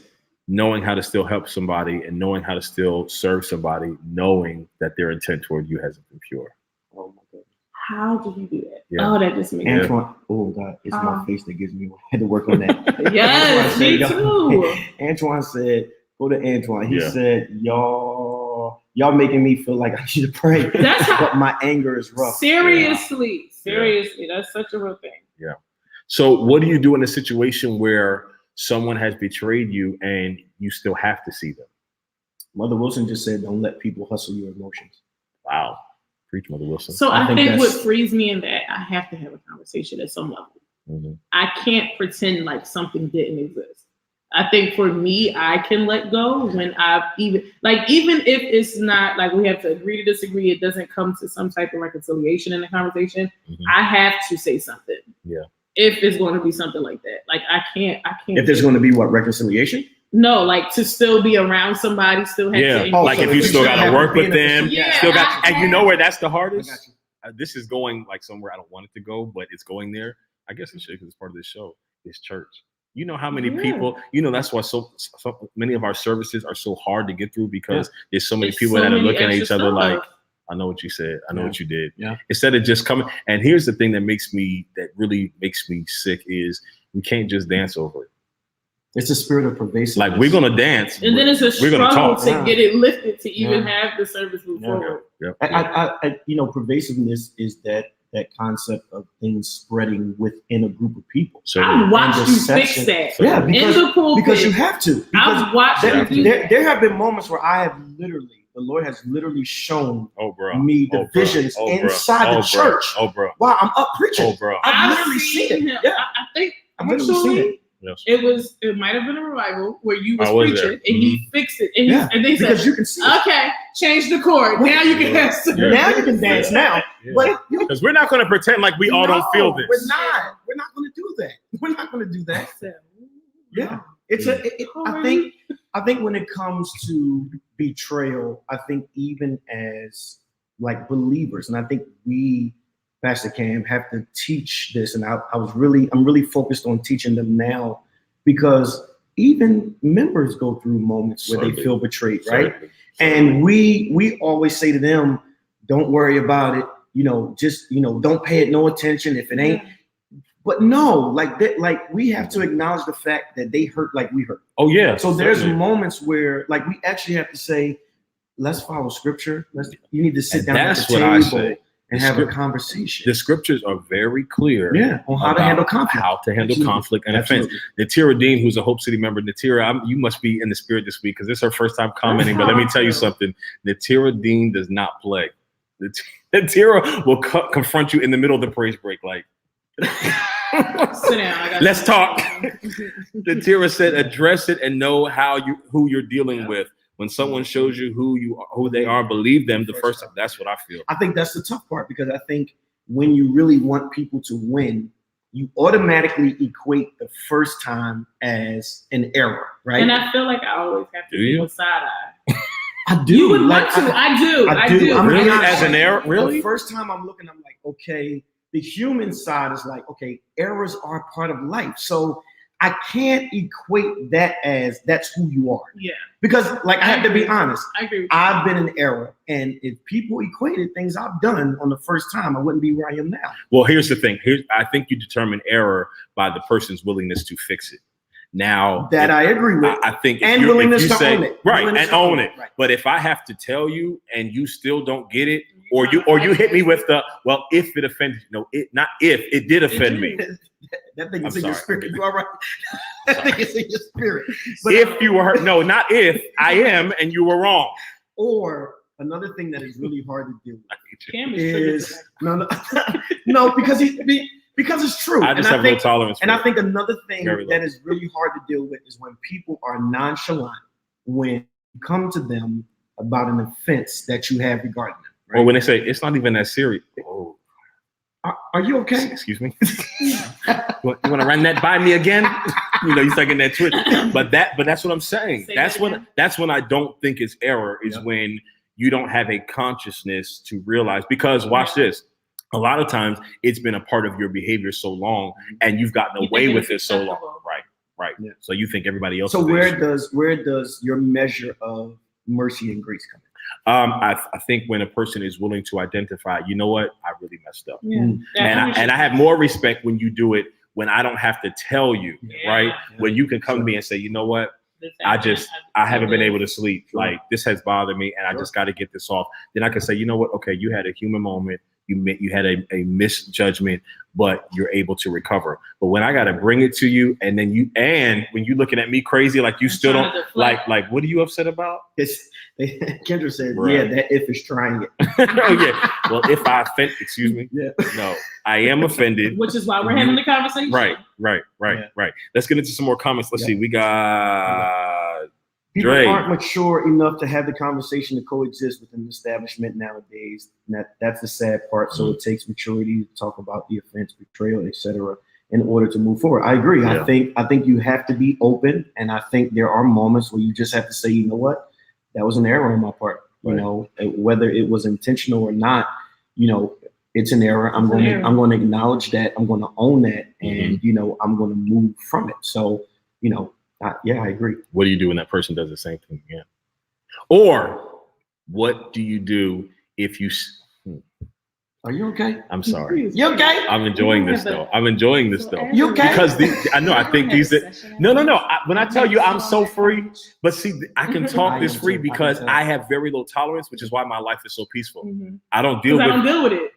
knowing how to still help somebody and knowing how to still serve somebody, knowing that their intent toward you hasn't been pure. Oh, my God. How did you do that? Yeah. Oh, that just makes Antoine, oh God, it's my face that gives me. I had to work on that. Yes, me too. Antoine said, "Go to Antoine." He said, "Y'all making me feel like I need to pray, but my anger is rough." Seriously, that's such a real thing. Yeah. So, what do you do in a situation where someone has betrayed you and you still have to see them? Mother Wilson just said, "Don't let people hustle your emotions." Wow. Preach, Mother Wilson. So I think what frees me in that, I have to have a conversation at some level. Mm-hmm. I can't pretend like something didn't exist. I think for me, I can let go when I've even if it's not like we have to agree to disagree, it doesn't come to some type of reconciliation in the conversation. Mm-hmm. I have to say something. Yeah. If it's going to be something like that, like I can't. If there's going to be what, reconciliation? No, like to still be around somebody, still have to. Like if you still got to work with them, still got, and you know where that's the hardest. This is going like somewhere I don't want it to go, but it's going there. I guess it should because it's part of this show. It's church. You know how many people? You know that's why so many of our services are so hard to get through because there's so many people that are looking at each other like, I know what you said. I know what you did. Yeah. Instead of just coming. And here's the thing that really makes me sick is we can't just dance over it. It's a spirit of pervasiveness. Like we're gonna dance, and then it's a struggle to get it lifted to even have the service move forward. I pervasiveness is that concept of things spreading within a group of people. So I've watched you fix that. Yeah, because you have to. I've watched you. There have been moments where I have the Lord has literally shown me the visions inside the church. While I'm up preaching. I've literally seen it. Yeah, I think I've literally seen it. Yes. It might have been a revival where you was preaching and he fixed it. And they said, because you can see okay, change the chord. Now you can dance. Now you can dance now. But because we're not going to pretend like we all don't feel this. We're not. We're not going to do that. We're not going to do that. Yeah. I think when it comes to betrayal, I think even as like believers, and I think we, Pastor Cam, have to teach this, and I'm really focused on teaching them now because even members go through moments where they feel betrayed, right? And we always say to them, "Don't worry about it. Just don't pay it no attention if it ain't." But no, like that, like we have to acknowledge the fact that they hurt like we hurt. Oh yeah. So there's moments where like we actually have to say, "Let's follow scripture. You need to sit down at the table." And have a conversation. The scriptures are very clear on how to handle conflict. Conflict and offense. Natira Dean, who's a Hope City member, Natira, you must be in the spirit this week because this is her first time commenting. But let me tell you something. Natira Dean does not play. Natira will confront you in the middle of the praise break, like, sit down. Let's talk. Natira said, address it and know who you're dealing with. When someone shows you who they are, believe them the first time. That's what I feel. I think that's the tough part because I think when you really want people to win, you automatically equate the first time as an error, right? And I feel like I always have to give a side eye. I do. You would want to. I do. I'm really as an error. Really? The first time I'm looking, I'm like, okay. The human side is like, okay, errors are part of life. So I can't equate that as that's who you are. Yeah. Because like I have to be honest. I agree. I've been in error. And if people equated things I've done on the first time, I wouldn't be where I am now. Well, here's the thing. I think you determine error by the person's willingness to fix it. Now that I agree with. I think and willingness to own it. Right. And own it. Right. But if I have to tell you and you still don't get it, or you hit me with the, well, if it offended, not if it did offend me. That thing is in your spirit. You all right? That thing is in your spirit. But if you were hurt, no, not if I am and you were wrong. Or another thing that is really hard to do is no, because it's true. I just have no tolerance. And I think another thing that is really hard to deal with is when people are nonchalant when you come to them about an offense that you have regarding them. Right? Or when they say it's not even that serious. Oh. Are you okay? Excuse me. You want to run that by me again? You're stuck in that twitch. But that's what I'm saying. That's when I don't think it's error, is when you don't have a consciousness to realize, because watch this. A lot of times it's been a part of your behavior so long and you've gotten away with it so long. Right. Yeah. So you think everybody else. So where does your measure of mercy and grace come in? I think when a person is willing to identify, you know what, I really messed up. Yeah. And I have more respect when you do it when I don't have to tell you, right? Yeah. When you can come to me and say, you know what, I haven't been able to sleep. Like, this has bothered me and I just got to get this off. Then I can say, you know what, okay, you had a human moment. You had a misjudgment, but you're able to recover. But when I got to bring it to you, and when you looking at me crazy, like you still don't like, what are you upset about? Kendra said, that if is trying it. Oh yeah. Well, if I offend, excuse me. Yeah. No, I am offended. Which is why we're having the conversation. Right. Let's get into some more comments. Let's see. We got people aren't mature enough to have the conversation to coexist within the establishment nowadays. And that's the sad part. So it takes maturity to talk about the offense, betrayal, etc., in order to move forward. I agree. Yeah. I think you have to be open, and I think there are moments where you just have to say, you know what, that was an error on my part. Right. You know, whether it was intentional or not, you know, it's an error. I'm going to acknowledge that. I'm going to own that, and you know, I'm going to move from it. So, you know. I agree. What do you do when that person does the same thing again? Or what do you do if you... Are you okay? I'm sorry. You okay? I'm enjoying this though. You okay? Because I think these... No. When I tell you I'm so free, but see, I can talk this free because I have very low tolerance, which is why my life is so peaceful. Mm-hmm. I don't deal with it.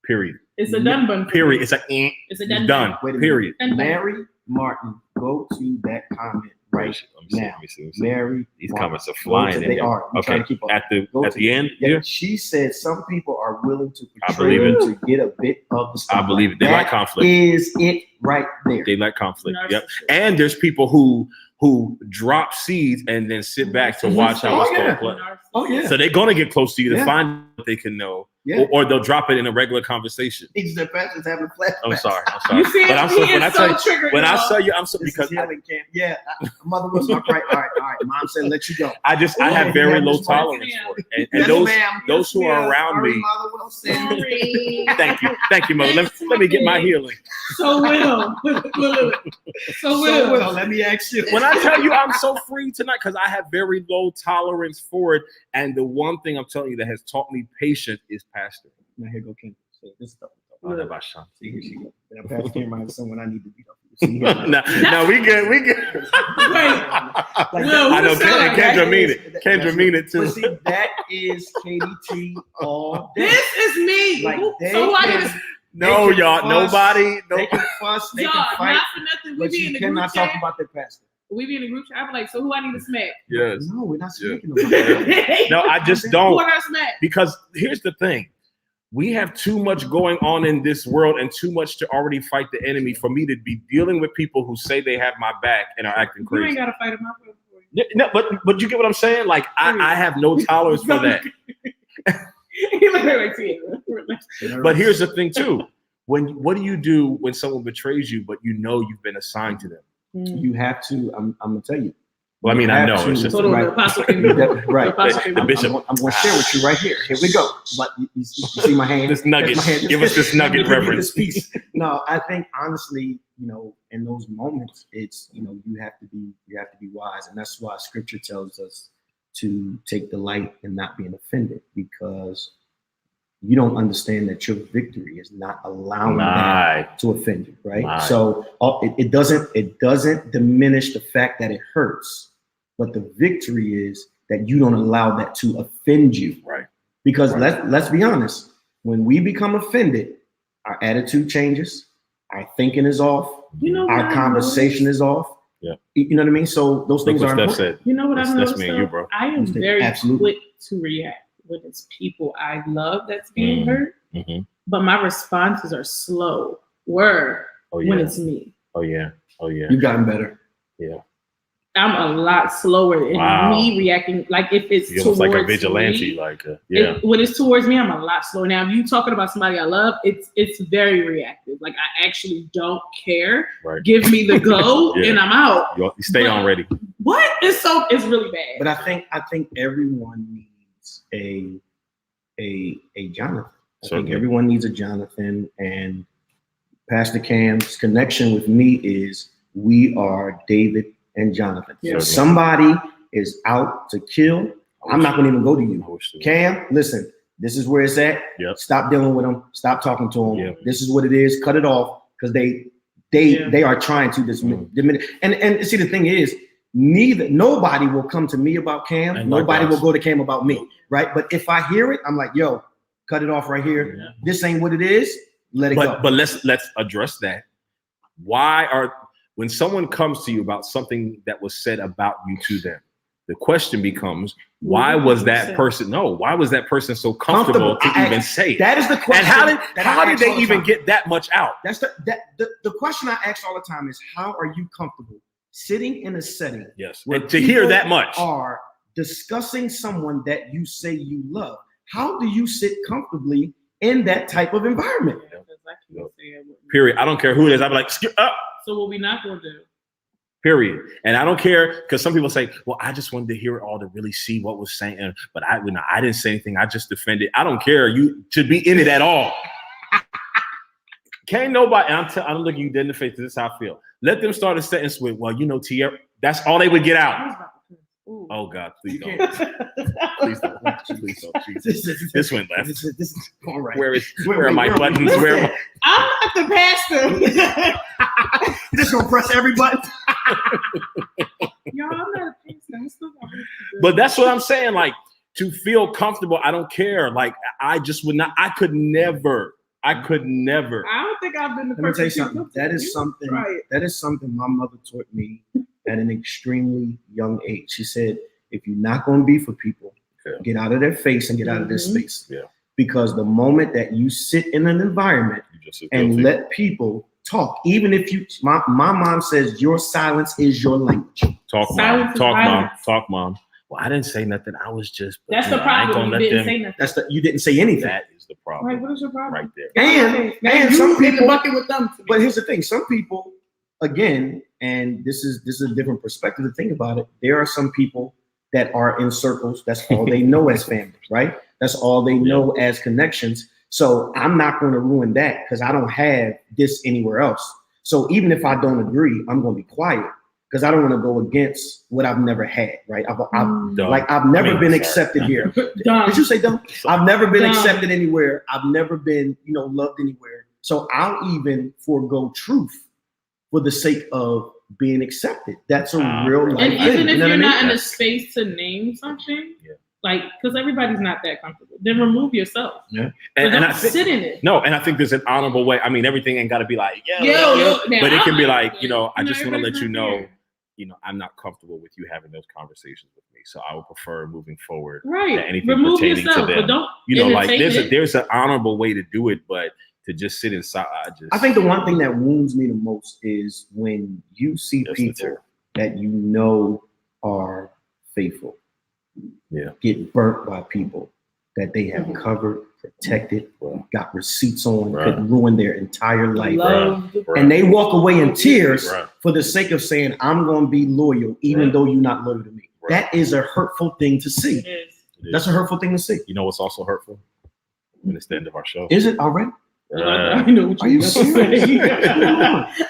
Period. It's a done. Period. It's a done. Period. Mary Martin, go to that comment right now. Mary, these comments are flying. They are. Okay. At the end, she said some people are willing to betray to get a bit of the stuff. I believe it. They like conflict. Is it right there? They like conflict. Yep. And there's people who drop seeds and then sit back to watch how it's going to play. Oh yeah. So they're going to get close to you to find what they can know. Yeah. Or they'll drop it in a regular conversation. He's the pastor's having flashbacks. I'm sorry. You see, but I'm so when I tell you, I'm so because mother was not right. All right. Mom said, "Let you go." I have very low tolerance for it, and those who are around me. Thank you, mother. Let me get my healing. So Will, let me ask you. When I tell you I'm so free tonight, because I have very low tolerance for it, and the one thing I'm telling you that has taught me patience is pastor. Now here go Kendra. So this stuff. See, here she go. Pastor came around someone I need to beat up. No, we good. I know Kendra mean it. Kendra mean it too. But see, that is KDT all day. This is me. Like, no, y'all. Nobody. They can fuss. They can fight. Not for nothing. But you cannot talk about their pastor. We be in a group chat. I'm like, so who I need to smack? Yes. No, we're not speaking about that. No, I just don't. Who I gotta smack? Because here's the thing. We have too much going on in this world and too much to already fight the enemy for me to be dealing with people who say they have my back and are acting crazy. You ain't gotta fight my brother for you. No, but you get what I'm saying? Like, I have no tolerance for that. But here's the thing too. What do you do when someone betrays you, but you know you've been assigned to them? You have to. I'm gonna tell you. Well, I mean, I know. It's just right. The bishop. I'm going to share with you right here. Here we go. But you see my hand. This nugget. Give us this nugget reference. No, I think honestly, you know, in those moments, it's, you know, you have to be wise, and that's why Scripture tells us to take delight in not being offended, because you don't understand that your victory is not allowing that to offend you, right? So it doesn't diminish the fact that it hurts, but the victory is that you don't allow that to offend you, right? Because let's be honest, when we become offended, our attitude changes, our thinking is off, our conversation is off. Yeah, you know what I mean. So those things are important. Said. You know what I've noticed? That's me and you, bro. I am very quick to react when it's people I love that's being hurt, but my responses are slow. When it's me. Oh yeah. You've gotten better. Yeah. I'm a lot slower in me reacting. Like if it's towards like a vigilante, me, when it's towards me, I'm a lot slower. Now, if you talking about somebody I love, it's very reactive. Like I actually don't care. Right. Give me the go, and I'm out. You stay on ready. What? It's really bad. But I think everyone needs a Jonathan. I think everyone needs a Jonathan, and Pastor Cam's connection with me is we are David and Jonathan. If somebody is out to kill, I'm not going to even go to you. Cam, listen, this is where it's at. Yep. Stop dealing with them. Stop talking to them. Yep. This is what it is. Cut it off, because they are trying to diminish. And see, the thing is, nobody will come to me about Cam. And nobody will go to Cam about me, right? But if I hear it, I'm like, yo, cut it off right here. Yeah. This ain't what it is. Let it go. But let's address that. When someone comes to you about something that was said about you to them, the question becomes, why was that person so comfortable to even say it? That is the question. And how did they even get that much out? That's the question I ask all the time is, how are you comfortable sitting in a setting where to hear that much are discussing someone that you say you love? How do you sit comfortably in that type of environment? Period. I don't care who it is. I'm like, skip up. So what we not going to do? Period. And I don't care, because some people say, well, I just wanted to hear it all to really see what was saying. But I didn't say anything. I just defended. I don't care. You should be in it at all. Can't nobody, and I'm looking you dead in the face. This is how I feel. Let them start a sentence with, well, Tierra. That's all they would get out. Oh God, please don't. Please don't. Please don't. Jesus. This went left. This is all right. Where are my buttons? I'm not the pastor. You're just gonna press every button. Y'all, I'm not a pastor. But that's what I'm saying. Like, to feel comfortable, I don't care. Like, I just would not. I could never. I don't think I've been the person. Let me tell you something. That is something. Right. That is something my mother taught me at an extremely young age. She said, if you're not going to be for people, get out of their face and get out of their space. Yeah. Because the moment that you sit in an environment and let people talk, even if my mom says your silence is your language. Talk, mom. Well, I didn't say nothing. I was just. That's the problem. You didn't say nothing. You didn't say anything. That is the problem. Right, what is your problem? Right there. And some people bucket with them. But here's the thing: some people, again, and this is a different perspective to think about it. There are some people that are in circles. That's all they know as family, right? That's all they know as connections. So I'm not going to ruin that because I don't have this anywhere else. So even if I don't agree, I'm going to be quiet, because I don't want to go against what I've never had, right? I've never been accepted here. Did you say dumb? I've never been accepted anywhere. I've never been, loved anywhere. So I'll even forego truth for the sake of being accepted. That's a real life thing. And even if you're not in a space to name something, like, because everybody's not that comfortable, then remove yourself. Yeah. And I sit in it. No, and I think there's an honorable way. I mean, everything ain't got to be like, but it can be like, I just want to let you know, I'm not comfortable with you having those conversations with me. So I would prefer moving forward to anything remove pertaining yourself, to them. But don't like there's an honorable way to do it, but to just sit inside, I think the one thing that wounds me the most is when you see people that are faithful, get burnt by people that they have covered, protected, got receipts on, could ruin their entire life. And they walk away in tears for the sake of saying, I'm going to be loyal, even though you're not loyal to me. That is a hurtful thing to see. That's a hurtful thing to see. You know what's also hurtful? When it's the end of our show. Is it already? I know what are you serious?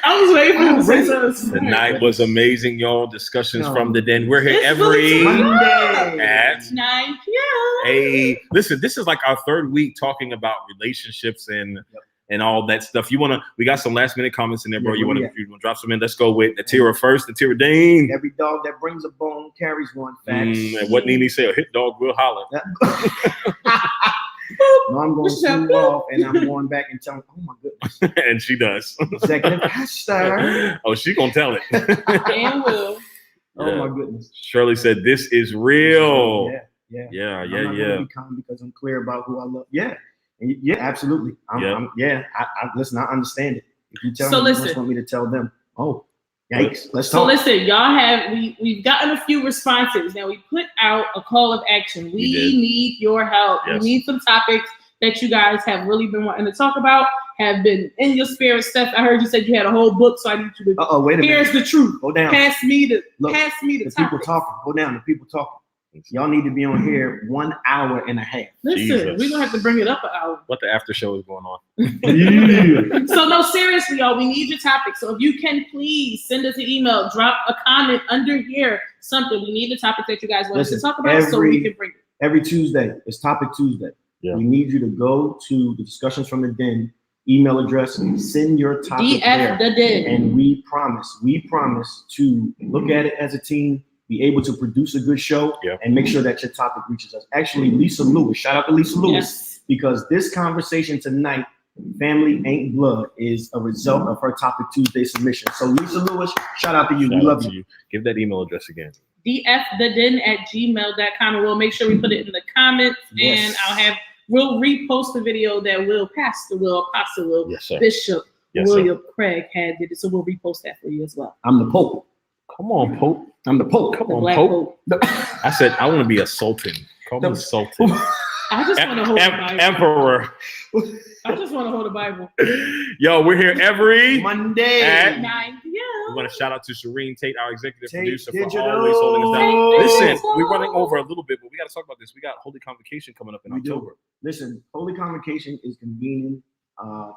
I was waiting for you to say the night was amazing, y'all. Discussions from the den. We're here every Monday at 9 p.m. Hey, listen, this is like our third week talking about relationships and all that stuff. We got some last minute comments in there, bro. You want to drop some in? Let's go with Natira first. Natira Dane. Every dog that brings a bone carries one. Facts. And what Nene say? A hit dog will holler. No, I'm going to swoop off and I'm going back and telling, oh my goodness. And she does. Executive pastor. Oh, she going to tell it. And will. Oh my goodness. Shirley said, this is real. Yeah. I'm not gonna be calm because I'm clear about who I love. Yeah, absolutely. I listen. I understand it. If you tell me, you just want me to tell them. Oh, Yikes. Let's So talk. listen, we've gotten a few responses. Now we put out a call of action. We need your help. Yes. We need some topics that you guys have really been wanting to talk about, have been in your spirit. Steph, I heard you said you had a whole book, so I need you to wait a minute. Here's the truth. Go down. Pass me the the people talking. Go down. The people talking. Y'all need to be on here 1 hour and a half. Listen, we're gonna have to bring it up an hour. What the after show is going on? So no, seriously, y'all, we need your topic. So if you can please send us an email, drop a comment under here, something. We need the topic that you guys want us to talk about, so we can bring it. Every Tuesday, it's Topic Tuesday. Yeah. We need you to go to the Discussions from the Den email address, send your topic DF the Den. And we promise to look at it as a team, be able to produce a good show, and make sure that your topic reaches us. Actually, Lisa Lewis, shout out to Lisa Lewis, because this conversation tonight, Family Ain't Blood, is a result of her Topic Tuesday submission. So Lisa Lewis, shout out to you. We love you. Give that email address again. dftheden@gmail.com, and we'll make sure we put it in the comments, and we'll repost the video that Pastor Will, Apostle Will, Bishop William Craig had did it, so we'll repost that for you as well. I'm the Pope. Come on, Pope. I'm the Pope. Come on, Pope. I said I want to be a sultan. Call me sultan. I just want to hold the Bible. Emperor. I just want to hold the Bible. Yo, we're here every Monday at 9 p.m. We want to shout out to Shireen Tate, our executive producer, for always holding us down. Listen, we're running over a little bit, but we got to talk about this. We got Holy Convocation coming up in October. Listen, Holy Convocation is convening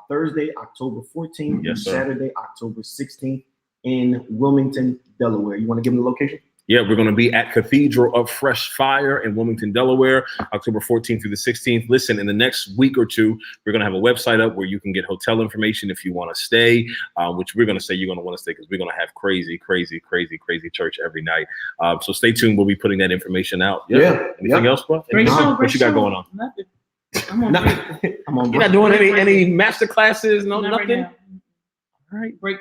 Thursday, October 14th, and Saturday, October 16th in Wilmington, Delaware. You want to give them the location? Yeah, we're going to be at Cathedral of Fresh Fire in Wilmington, Delaware, October 14th through the 16th. Listen, in the next week or two, we're going to have a website up where you can get hotel information if you want to stay, which we're going to say you're going to want to stay because we're going to have crazy church every night. So stay tuned. We'll be putting that information out. Anything else, bro? What you got going on? Nothing. I'm on break. You're not doing any master classes? No, nothing? Right all right, break.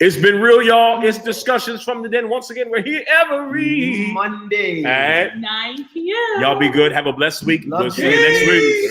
It's been real, y'all. It's Discussions from the Den. Once again, we're here every Monday at 9 p.m. Y'all be good. Have a blessed week. We'll see you next week. Peace.